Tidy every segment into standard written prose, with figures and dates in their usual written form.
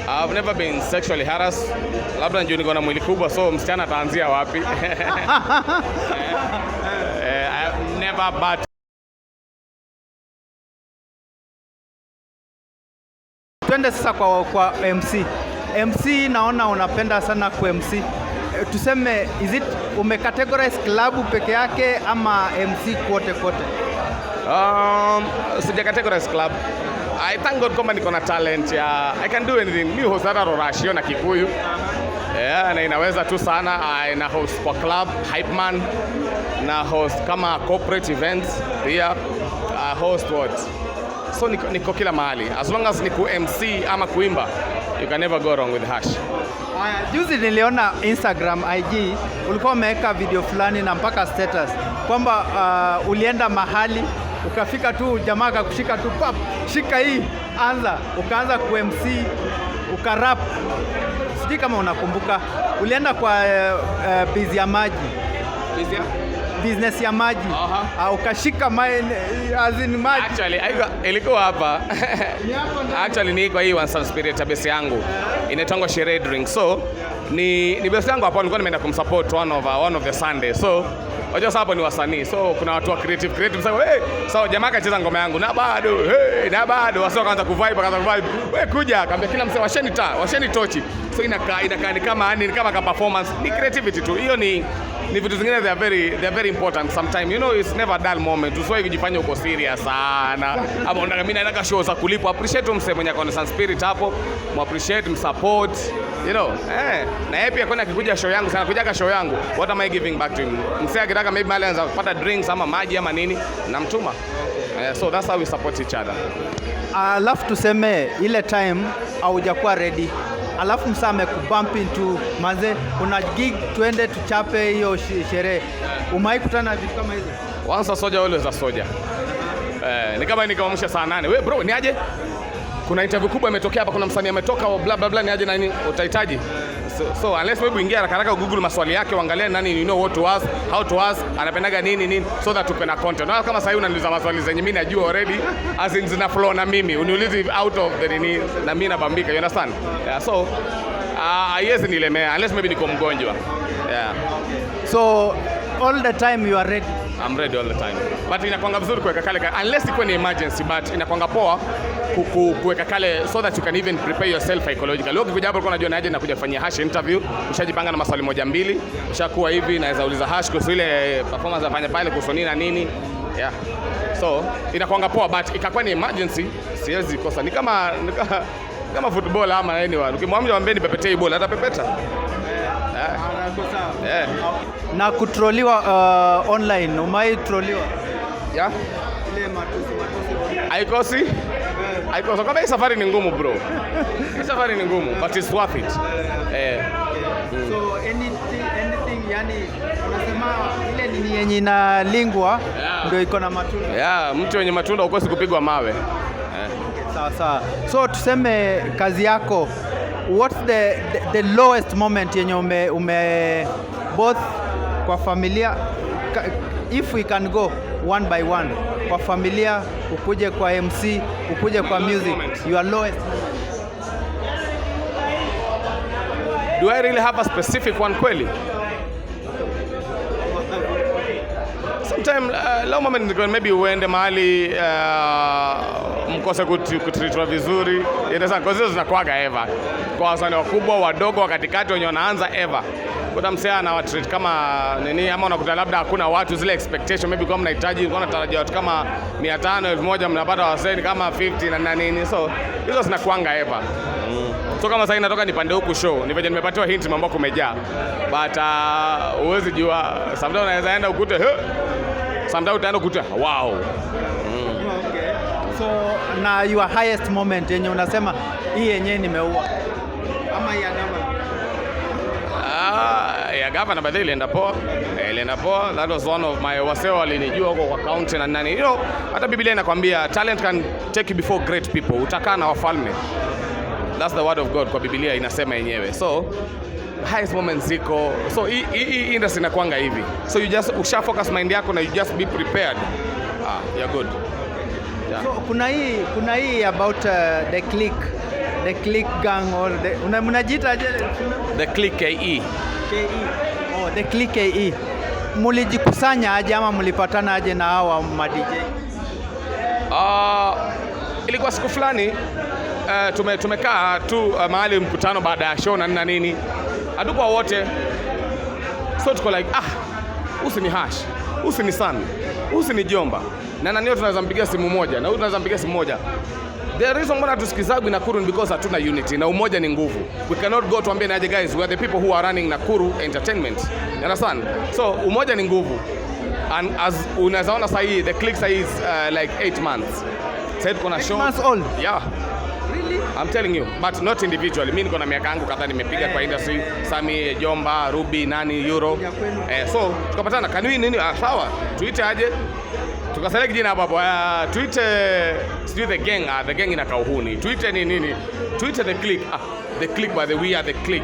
I've never been sexually harassed. Labda njoo niko na mwili kubwa, so msichana ataanzia wapi? I've never but Twende sasa kwa MC. MC naona unapenda sana kwa MC. Tuseme is it umecategorize club peke yake ama MC kote? Sija categorize club. I thank God kwamba niko na talent ya I can do anything. Mimi host hata Rorashio na Kikuyu. Na inaweza tu sana. Na host kwa club, hype man. Na host kama corporate events pia. Host what? So niko kila mahali. As long as niku MC ama kuimba, you can never go wrong with Hush. Juzi niliona Instagram IG ulikuwa umeweka video fulani na mpaka status kwamba ulienda mahali ukafika tu jamaa akakushika tu pap, shika hii anza, ukaanza ku MC ukarap. Sijui kama unakumbuka, ulienda kwa busy ya maji. Busy? Business ya maji. Ukashika maji. Actually, ilikuwa hapa. Actually ni kwa hii One Sun Spirit base yangu. Inaitwa Sherehe Drink. So ni base yangu hapo, nilikuwa nimeenda kumsupport one of the Sunday. So wajua hapo ni wasanii. So kuna watu wa creative sasa, so jamaa akacheza ngoma yangu na bado wasio kaanza kuvibe. Kuja akamwambia kila msee washeni tochi. So inakaa ni kama performance, ni creativity tu. Hiyo ni vitu zingine, they are very important sometimes. You know, it's never a dull moment. Usiwahi kujifanya uko serious sana. Ama unataka mimi naenda show za kulipwa. Appreciate msee mwenye akona Sun Spirit hapo. Appreciate, msupport. You know, na yeye pia kwani akikuja show yangu sana, kujaga show yangu, what am I giving back to him? Msee akitaka maybe mali anza kupata drinks ama maji ama nini, namtuma. So that's how we support each other. Alafu tuseme ile time haujakuwa ready. Alafu msa amekubump into manze, una gig twende tuchape hiyo sherehe. Umewahi kutana na vitu kama hizo? Once a soldier always a soldier. Ni kama nikamwamsha saa 8. We bro, ni aje? Kuna interview kubwa imetokea hapa, kuna msanii ametoka bla bla bla, ni aje nani utahitaji? So unless maybe ingia haraka Google maswali yake, uangalie nani you know what to ask, how to ask, anapendaga nini, so that tupe na content. Na kama sasa hivi unaniuliza maswali zenye mimi najua already, as in zina flow na mimi, uniulize out of the nini na mimi nabambika, you understand? Yeah, so yes nilemea unless maybe niko mgonjwa. Yeah. So all the time you are ready? I'm ready all the time. But inakuanga vizuri kuweka kale unless iko ni emergency, but inakuanga poa kuweka kale so that you can even prepare yourself psychologically. Ukikuja hapo unajua naje na kuja kufanyia Hush interview, ushajipanga na maswali moja mbili, ushakuwa hivi naweza uliza Hush kuhusu ile performance afanya pale kuhusu nini na nini. Yeah. So inakuanga poa, but ikakuwa ni emergency siwezi kosa. Ni kama football ama anyone. Ukimwambia mwambie nipepetee ball atapepeta. Yeah. Na kutroliwa online, umai troliwa? Yeah. Ile matusi. Haikosi kama hii safari ni ngumu bro. Hii safari ni ngumu but it's worth it. So anything yani unasema ile nini yenye na lingwa ndio iko na matunda. Yeah, mtu wenye matunda ukosi kupigwa mawe. Sawa. So tuseme kazi yako, what's the lowest moment yenye ume both kwa familia, if we can go one by one, kwa familia, ukuje kwa MC, ukuje kwa music, your lowest? Do I really have a specific one kweli? Sometimes low moment ni maybe uende mahali mkose kutreatwa vizuri. Inaweza hizo zinakuaga ever. Kwa wasanii wakubwa, wadogo, wa katikati wenye wanaanza ever. Kuta msee anawatreat kama nini, ama unakuta labda hakuna watu zile expectation, maybe kwa mnahitaji unatarajia watu kama 500 1000, mnapata wasanii kama 50 na nini. So hizo zinakuanga ever. So kama sasa inatoka nipande huku show, niveje nimepatiwa hint mambo kumejaa. But uwezi jua, sometimes unaweza enda ukute sometimes utaenda ukute wow. Okay. So na your highest moment yenye unasema hii yenyewe nimeua ama ya gava? Ya gava na badhi ilienda poa. That was one of my waseo walinijua huko kwa county na nani. You know, hata Biblia inakwambia talent can take you before great people. Utakaa na wafalme. That's the word of God kwa Biblia inasema yenyewe. So highest moments ziko. So hii industry inakuanga hivi. So you just usha focus mind yako na you just be prepared. You're good. Yeah. So kuna hii about the click The Click Gang or mnajiita aje? The Click KE. KE. Oh, The Click KE. Mulijikusanya aje ama mlipatana aje na hawa ma DJ? Ilikuwa siku fulani tumekaa tu mahali mkutano baada ya show na nini. Hatukuwa wote. So tuko like usi ni Hash, usi ni Sun, usi ni Jomba. Na nani tunaweza mpigia simu moja na huyu tunaweza mpigia simu moja. The reason mbona tusikizagwi Nakuru ni because hatuna unity na umoja ni nguvu. We cannot go tuambie naje guys, we are the people who are running Nakuru entertainment. You understand? So umoja ni nguvu. And as unaweza ona sahi the Click sahi is like 8 months. Said kuna show. 8 months old? Yeah. Really? I'm telling you, but not individually. Mimi niko na miaka yangu kadhaa nimepiga kwa industry, Sami, Jomba, Ruby, nani, Euro. So tukapatana kanuni nini? Sawa. Tuite aje? Tukaselect jina hapo. Tuite sijui the gang inakaa uhuni. Tuite nini? Tuite the Click. The Click by the we are the Click.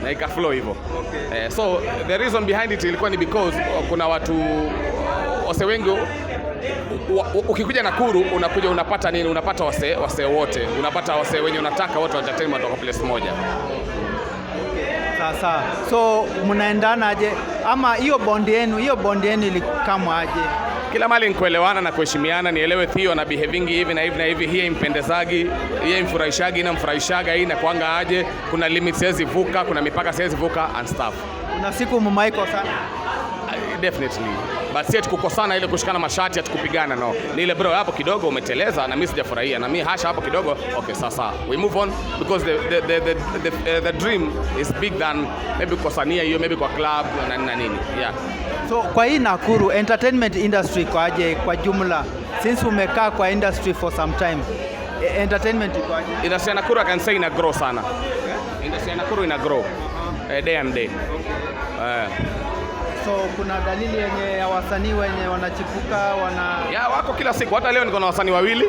Na ikaflow hivyo. Okay. So the reason behind it ilikuwa ni because kuna watu wase wengi ukikuja Nakuru unakuja unapata nini? Unapata wase wote. Unapata wase wenye unataka wote wa entertainment kwa place moja. Sasa so mnaendana aje ama hiyo bond yenu ilikamwa aje? Kila mali nikuelewana na kuheshimiana, nielewe Theo na behaving hivi na hivi na hivi, hii impendezagi, hii imfurahishagi na mfurahishaga, hii na kuanga aje, kuna limits siwezi vuka, kuna mipaka siwezi vuka and stuff. Kuna siku mmaiko sana? Definitely. But si kukosana ile kushikana mashati ati kupigana, no. Ni ile bro hapo kidogo umeteleza na mimi sijafurahia na mimi Hasha hapo kidogo, okay sasa we move on because the dream is big than maybe kukosania hiyo maybe kwa club na nini. Yeah. So kwa hii Nakuru entertainment industry kwa aje kwa jumla, since umekaa kwa industry for some time, entertainment iko aje? Industry ya Nakuru I can say ina grow sana. Okay. Industry ya Nakuru ina grow day and day. So kuna dalili yenye ya wasanii wenye wanachipuka wako kila siku. Hata leo niko na wasanii wawili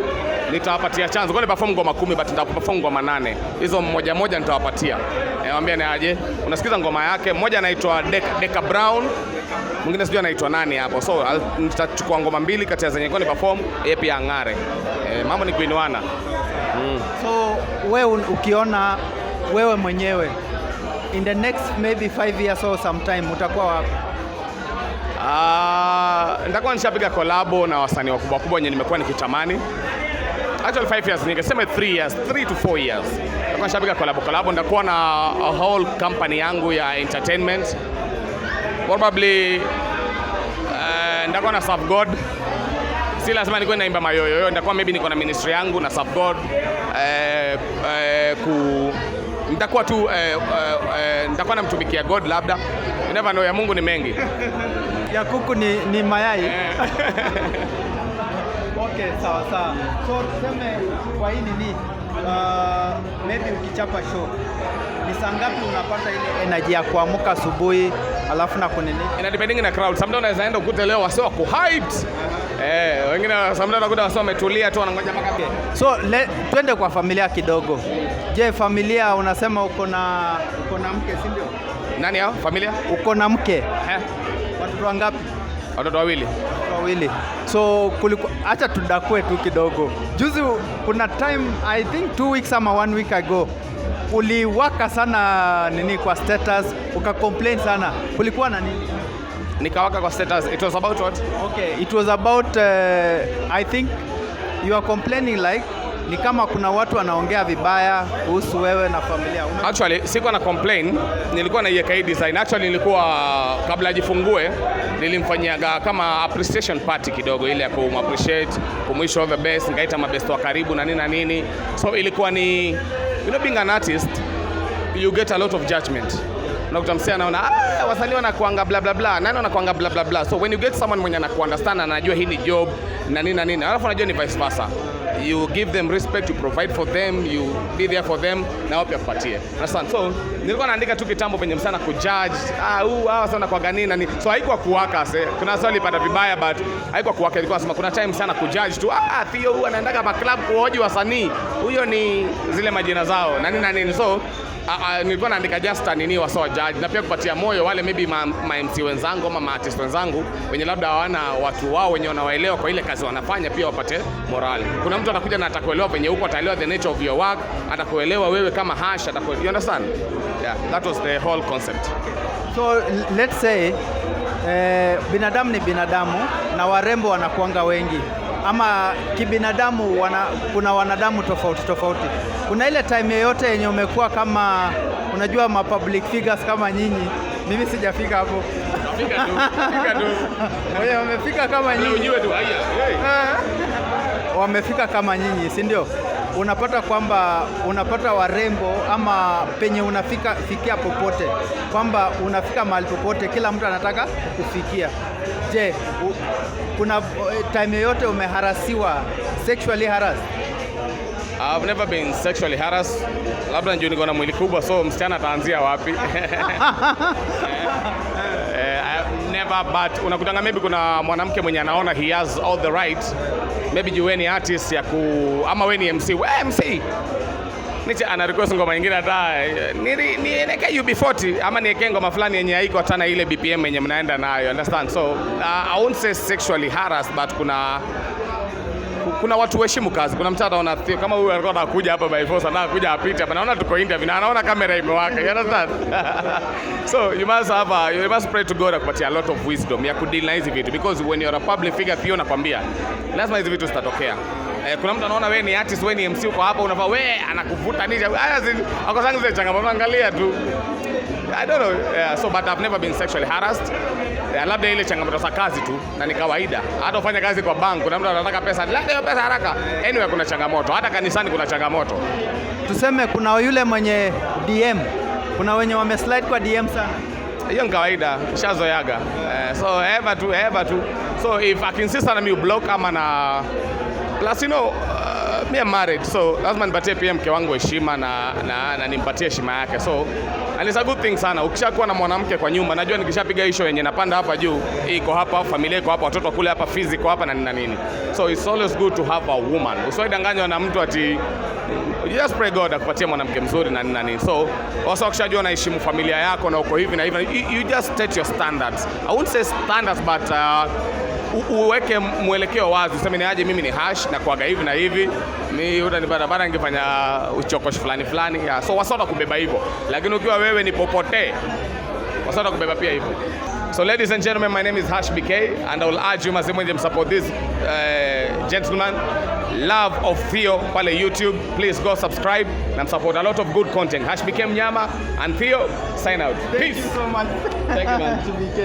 nitawapatia chance. Kwa ni perform ngoma 10 but nitaperform ngoma 8. Hizo moja nitawapatia. Waambie ni aje. Unasikiza ngoma yake. Mmoja anaitwa Deka Brown. Mwingine sijui anaitwa nani hapo. So nitachukua ngoma 2 kati ya zenye kwa ni perform yeye pia ang'are. Mambo ni kuinuana. So wewe ukiona wewe mwenyewe in the next maybe 5 years or sometime utakuwa wapi? Nitakuwa nishapiga collabo na wasanii wakubwa wenye nimekuwa nikitamani. Actually 5 years, ningesema 3 to 4 years. Nitakuwa nishapiga collabo, nitakuwa na a whole company yangu ya entertainment. Probably nitakuwa na Serve God. Si lazima nikuwe naimba mayoyo. Nitakuwa maybe niko na ministry yangu na Serve God. Nitakuwa tu nitakuwa namtumikia God labda. You never know, ya Mungu ni mengi. Ya kuku ni mayai. Okay, sawa. So tuseme kwa hii nini maybe ukichapa show ni saa ngapi unapata ile energy ya kuamka asubuhi alafu na kunini? Ina depending na crowd. Sometimes unaweza enda ukute leo wasio wako hyped. Wengine sometimes unakuta wasio wametulia tu wanangoja mpaka. So twende kwa familia kidogo. Je, familia unasema uko na mke, si ndio? Nani hao? Familia? Uko na mke? Watoto wangapi? Watoto wawili. So acha tudakue tu kidogo. Juzi kuna time I think 2 weeks ama 1 week ago uliwaka sana nini kwa status, ukacomplain sana. Kulikuwa na nini? Nikawaka kwa status. It was about what? Okay, it was about I think you are complaining like ni kama kuna watu wanaongea vibaya kuhusu wewe na familia. Actually, sikuwa na complain, nilikuwa na hii design. Actually, nilikuwa kabla ajifungue, nilimfanyiaga kama appreciation party kidogo ile ya appreciate, kumwish all the best, nikaita mabest wa karibu na nini. So ilikuwa ni, you know, being an artist, you get a lot of judgment. Unakuta msee anaona wasanii wanakuanga bla bla bla, nani wanakuanga bla bla bla. So when you get someone mwenye anakuunderstand na anajua hii ni job na nini, alafu anajua ni vice versa. You give them respect, you provide for them, you be there for them, na wapi akupatie. Understand? So nilikuwa naandika tu kitambo penye msana kujudge, sana kwa gani nani. So haikuwa kuwaka kuna swali pata vibaya but haikuwa kuwaka, ilikuwa nasema kuna time sana kujudge tu, Theo huyu anaendaga kwa club kuhoji wasanii. Huyo ni zile majina zao na nini. So nilikuwa naandika just nini wasawa judge na pia kupatia moyo wale maybe ma MC wenzangu ama artist wenzangu wenye labda hawana watu wao wenye wanawaelewa kwa ile kazi wanafanya, pia wapate morale. Kuna mtu atakuja na atakuelewa penye huko, ataelewa the nature of your work, atakuelewa wewe kama Hush, you understand? Yeah, that was the whole concept. So let's say binadamu ni binadamu na warembo wanakuanga wengi, ama kibinadamu kuna wanadamu tofauti. Kuna ile time yoyote yenye umekuwa kama unajua public figures kama nyinyi? Mimi sijafika hapo. Fika tu. Wewe wamefika kama nyinyi. Unajua tu haya. Wamefika kama nyinyi, si ndio? Unapata kwamba unapata warembo ama penye fikia popote, kwamba unafika mahali popote, kila mtu anataka kufikia. Je, kuna time yoyote umeharasiwa, sexually harassed? I've never been sexually harassed. Labda njoo niko na mwili kubwa, so msichana ataanzia wapi? Never, but unakutanga maybe kuna mwanamke mwenye anaona he has all the right, maybe jueni artist ya ama we ni MC, MC niche ana request ngoma nyingine, hata niweke UB40 ama niweke ngoma fulani yenye haiko hata ile BPM yenye mnaenda nayo, understand? So I won't say sexually harassed, but kuna watu heshimu kazi. Kuna mtata anaona Theo kama huyu alikuwa anakuja hapa by force, anakuja apite hapa, naona tuko interview na anaona kamera imewaka, you understand? So you must pray to God akupatia a lot of wisdom ya kudeal na hizi vitu, because when you're a public figure, Theo nakwambia lazima hizi vitu zitatokea. Kuna mtu anaona wewe ni artist, wewe ni MC uko hapa, unavaa wewe anakuvuta nje. Akosanga zile changamoto, angalia tu. I don't know. So but I've never been sexually harassed. Labda ile changamoto za kazi tu, na ni kawaida. Hata ufanya kazi kwa bank, kuna mtu anataka pesa, labda hiyo pesa haraka. Anyway, kuna changamoto. Hata kanisani kuna changamoto. Tuseme kuna yule mwenye DM. Kuna wenye wameslide kwa DM sana. Hiyo ni kawaida, shazoyaga. So ever tu. So if I can see sana mi block ama na plus me I'm married, so lazima nipatie pia mke wangu heshima na nimpatie heshima yake. So and it's a good thing sana. Ukishakuwa na mwanamke kwa nyumba, najua nikishapiga hiyo show yenye napanda hapa juu, iko hapa, familia iko hapa, watoto kule hapa, physical hapa na nini. So it's always good to have a woman. Usiwaidanganywa na mtu ati you just pray God akupatie mwanamke mzuri na nini. So also ukishajua unaheshimu familia yako na uko hivi na hivi, you just state your standards. I won't say standards, but uweke mwelekeo wazi, useme ni aje mimi ni Hush na kuaga hivi na hivi, ni utanipata ningefanya uchokoshi fulani. Yeah. So wasota kubeba hivyo, lakini ukiwa wewe ni popote, wasota kubeba pia hivyo. So ladies and gentlemen, my name is HushBK, and I will urge you must support this gentleman, love of Theo pale YouTube. Please go subscribe and support a lot of good content. HushBK Mnyama and Theo sign out. Peace. Thank you so much. Thank you, man.